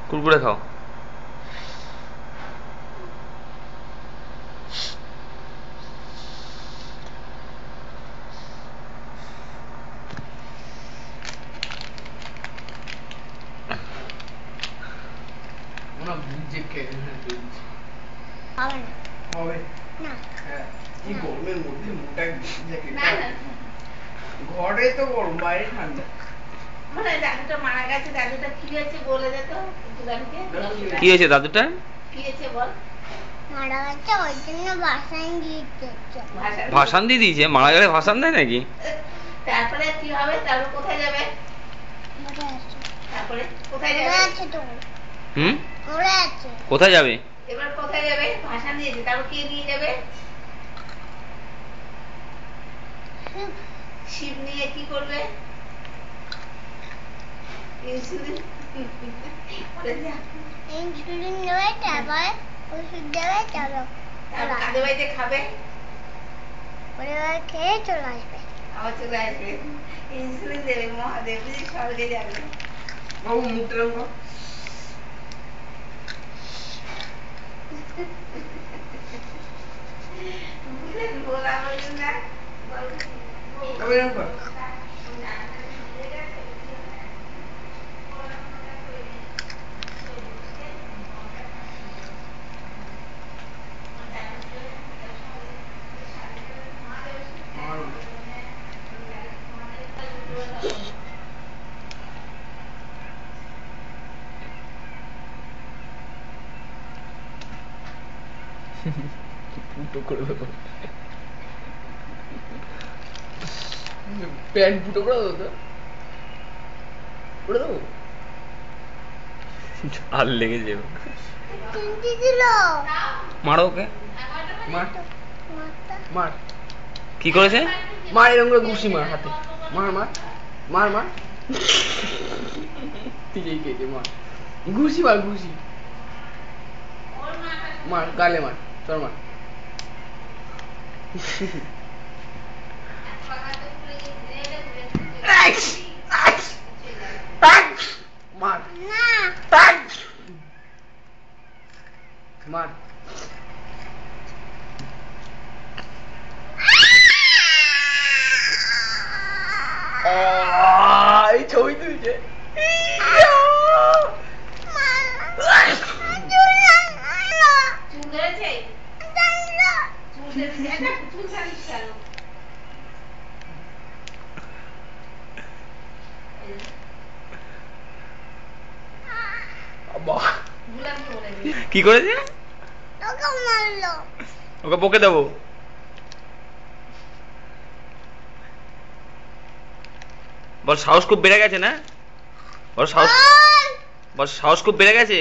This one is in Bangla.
কুরকুরে খাও। ঘরে তো গরম, বাইরে ঠান্ডা। মানে দাদুটা মারা গেছে, দাদুটা কি হয়েছে বলে দে তো। কি হয়েছে দাদুটা? কি হয়েছে বল। মারা গেছে, ওই জন্য ভাসান দিয়ে দিয়েছে। ভাসান দিয়ে দিয়েছে? মারা গেলে ভাসান দেয় নাকি? তারপরে কি হবে? তারপরে কোথায় যাবে? তারপরে কোথায় যাবে? আছে তো। হুম, ওরা আছে। কোথায় যাবে? এবার কোথায় যাবে? ভাসান দিয়েছে, তারপর কে নিয়ে যাবে? শিব নিয়ে কি করবে? ইনসুলিন ইনসুলিন দেবে, তারপর ওষুধ দেবে, তারপর কাদের বাড়িতে খাবে, পরিবার খেয়ে চলে আসবে। আবার চলে আসবে। ইনসুলিন দেবে, মহাদেব বুঝি স্বর্গে যাবে। বাবু মুখটা রাখো। বলা হলো না। ফুটো করে দেবো, প্যান্ট ফুটো করে দেবো তো, করে দেবো। আর লেগে যাবে। চিনতে দিল। মারো ওকে। মার মার, কি করেছে? মার এরকম করে ঘুষি মার হাতে, মার মার মার মার, ঠিকই খেয়েছে, মার ঘুষি মার, ঘুষি মার, গালে মার, চল মার। মার মার, এই ছবি তুলছে। কি করেছে? ওকে মারলো। ওকে বকে দেবো। বল সাহস খুব বেড়ে গেছে না? বল সাহস, বল সাহস খুব বেড়ে গেছে।